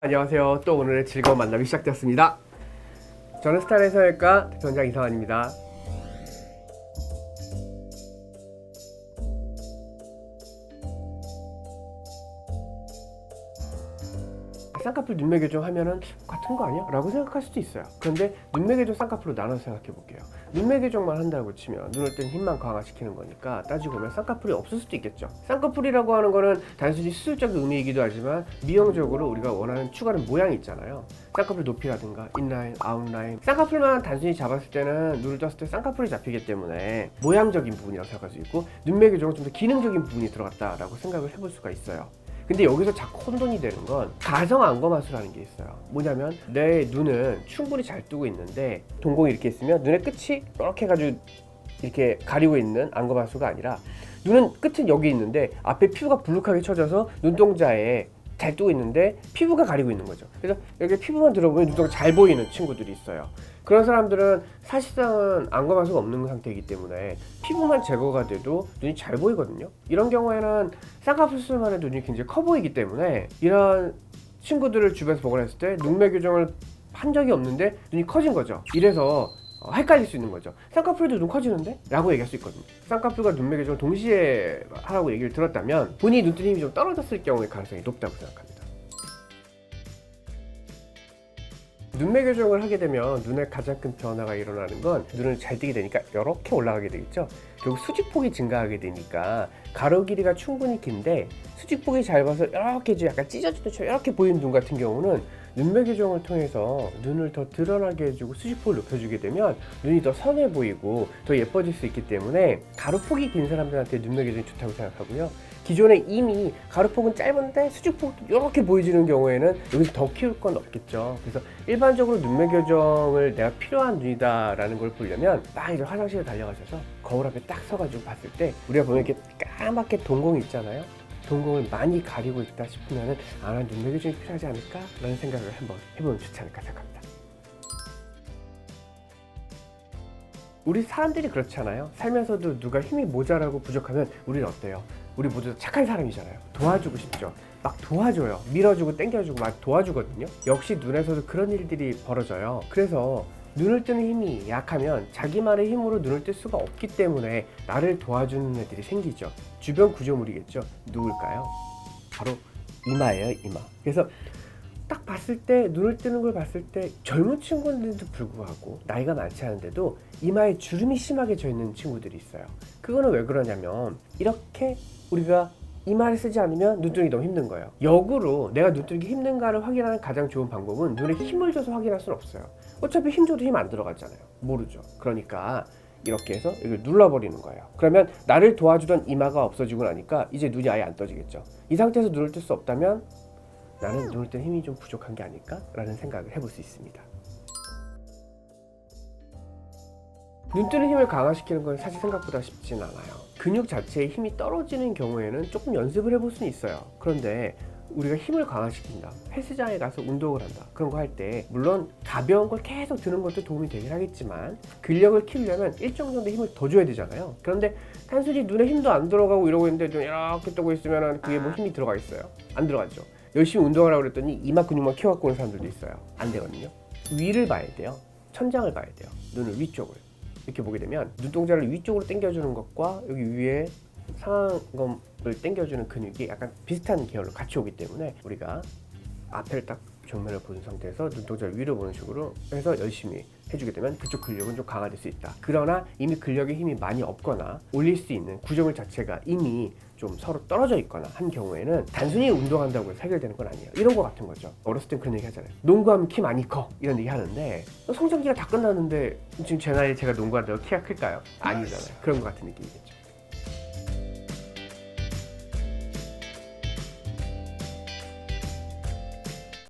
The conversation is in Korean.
안녕하세요. 또 오늘의 즐거운 만남이 시작되었습니다. 저는 스타일의 성형외과 대원장 이상환입니다. 쌍꺼풀 눈매 교정 하면은 같은 거 아니야? 라고 생각할 수도 있어요. 그런데 눈매 교정 쌍꺼풀로 나눠서 생각해 볼게요. 눈매 교정만 한다고 치면 눈을 뜬 힘만 강화시키는 거니까 따지고 보면 쌍꺼풀이 없을 수도 있겠죠. 쌍꺼풀이라고 하는 거는 단순히 수술적 의미이기도 하지만 미용적으로 우리가 원하는 추가하는 모양이 있잖아요. 쌍꺼풀 높이라든가 인라인, 아웃라인. 쌍꺼풀만 단순히 잡았을 때는 눈을 떴을 때 쌍꺼풀이 잡히기 때문에 모양적인 부분이라고 생각할 수 있고, 눈매 교정은 좀 더 기능적인 부분이 들어갔다라고 생각을 해볼 수가 있어요. 근데 여기서 자꾸 혼돈이 되는 건 가성 안검하수라는 게 있어요. 뭐냐면 내 눈은 충분히 잘 뜨고 있는데 동공이 이렇게 있으면 눈의 끝이 이렇게 해가지고 이렇게 가리고 있는 안검하수가 아니라, 눈은 끝은 여기 있는데 앞에 피부가 불룩하게 쳐져서 눈동자에 잘 뜨고 있는데 피부가 가리고 있는 거죠. 그래서 여기 피부만 들어보면 눈동자 잘 보이는 친구들이 있어요. 그런 사람들은 사실상은 안검하수가 없는 상태이기 때문에 피부만 제거가 돼도 눈이 잘 보이거든요. 이런 경우에는 쌍꺼풀 수술만 해도 눈이 굉장히 커 보이기 때문에 이런 친구들을 주변에서 보관했을 때 눈매 교정을 한 적이 없는데 눈이 커진 거죠. 이래서 헷갈릴 수 있는 거죠. 쌍꺼풀도 눈 커지는데? 라고 얘기할 수 있거든요. 쌍꺼풀과 눈매 교정을 동시에 하라고 얘기를 들었다면 본인이 눈뜬 힘이 좀 떨어졌을 경우의 가능성이 높다고 생각합니다. 눈매 교정을 하게 되면 눈에 가장 큰 변화가 일어나는 건 눈을 잘 뜨게 되니까 이렇게 올라가게 되겠죠. 결국 수직폭이 증가하게 되니까 가로 길이가 충분히 긴데 수직폭이 짧아서 이렇게 이제 약간 찢어지는 처럼 이렇게 보이는 눈 같은 경우는 눈매 교정을 통해서 눈을 더 드러나게 해주고 수직폭을 높여주게 되면 눈이 더 선해 보이고 더 예뻐질 수 있기 때문에 가로폭이 긴 사람들한테 눈매 교정이 좋다고 생각하고요. 기존에 이미 가로폭은 짧은데 수직폭도 이렇게 보여지는 경우에는 여기서 더 키울 건 없겠죠. 그래서 일반적으로 눈매 교정을 내가 필요한 눈이다 라는 걸 보려면 딱 이제 화장실에 달려가셔서 거울 앞에 딱 서가지고 봤을 때 우리가 보면 이렇게 까맣게 동공이 있잖아요. 동공을 많이 가리고 있다 싶으면은 난 눈매 교정이 필요하지 않을까? 라는 생각을 한번 해보면 좋지 않을까 생각합니다. 우리 사람들이 그렇잖아요. 살면서도 누가 힘이 모자라고 부족하면 우리는 어때요? 우리 모두 다 착한 사람이잖아요. 도와주고 싶죠. 막 도와줘요. 밀어주고 당겨주고 막 도와주거든요. 역시 눈에서도 그런 일들이 벌어져요. 그래서 눈을 뜨는 힘이 약하면 자기만의 힘으로 눈을 뜰 수가 없기 때문에 나를 도와주는 애들이 생기죠. 주변 구조물이겠죠. 누굴까요? 바로 이마예요, 이마. 그래서 딱 봤을 때, 눈을 뜨는 걸 봤을 때 젊은 친구인데도 불구하고 나이가 많지 않은데도 이마에 주름이 심하게 져 있는 친구들이 있어요. 그거는 왜 그러냐면 이렇게 우리가 이마를 쓰지 않으면 눈뜨기 너무 힘든 거예요. 역으로 내가 눈뜨기 힘든가를 확인하는 가장 좋은 방법은 눈에 힘을 줘서 확인할 수는 없어요. 어차피 힘 줘도 힘 안 들어가잖아요. 모르죠. 그러니까 이렇게 해서 이걸 눌러버리는 거예요. 그러면 나를 도와주던 이마가 없어지고 나니까 이제 눈이 아예 안 떠지겠죠. 이 상태에서 눈을 뜰 수 없다면 나는 눈을 뜰 힘이 좀 부족한 게 아닐까? 라는 생각을 해볼 수 있습니다. 눈 뜨는 힘을 강화시키는 건 사실 생각보다 쉽진 않아요. 근육 자체의 힘이 떨어지는 경우에는 조금 연습을 해볼 수는 있어요. 그런데 우리가 힘을 강화시킨다, 헬스장에 가서 운동을 한다, 그런 거 할 때 물론 가벼운 걸 계속 드는 것도 도움이 되긴 하겠지만 근력을 키우려면 일정 정도 힘을 더 줘야 되잖아요. 그런데 단순히 눈에 힘도 안 들어가고 이러고 있는데 좀 이렇게 뜨고 있으면 그게 뭐 힘이 들어가 있어요? 안 들어가죠. 열심히 운동하라고 그랬더니 이마 근육만 키워갖고 오는 사람들도 있어요. 안 되거든요. 위를 봐야 돼요. 천장을 봐야 돼요. 눈을 위쪽을 이렇게 보게 되면 눈동자를 위쪽으로 당겨주는 것과 여기 위에 상안검을 당겨주는 근육이 약간 비슷한 계열로 같이 오기 때문에 우리가 앞을 딱 정면을 본 상태에서 눈동자를 위로 보는 식으로 해서 열심히 해주게 되면 그쪽 근력은 좀 강화될 수 있다. 그러나 이미 근력의 힘이 많이 없거나 올릴 수 있는 구조물 자체가 이미 좀 서로 떨어져 있거나 한 경우에는 단순히 운동한다고 해서 해결되는 건 아니에요. 이런 거 같은 거죠. 어렸을 땐 그런 얘기 하잖아요. 농구하면 키 많이 커 이런 얘기 하는데 성장기가 다 끝났는데 지금 제 나이에 제가 농구한다고 키가 클까요? 아니잖아요. 그런 거 같은 느낌이겠죠.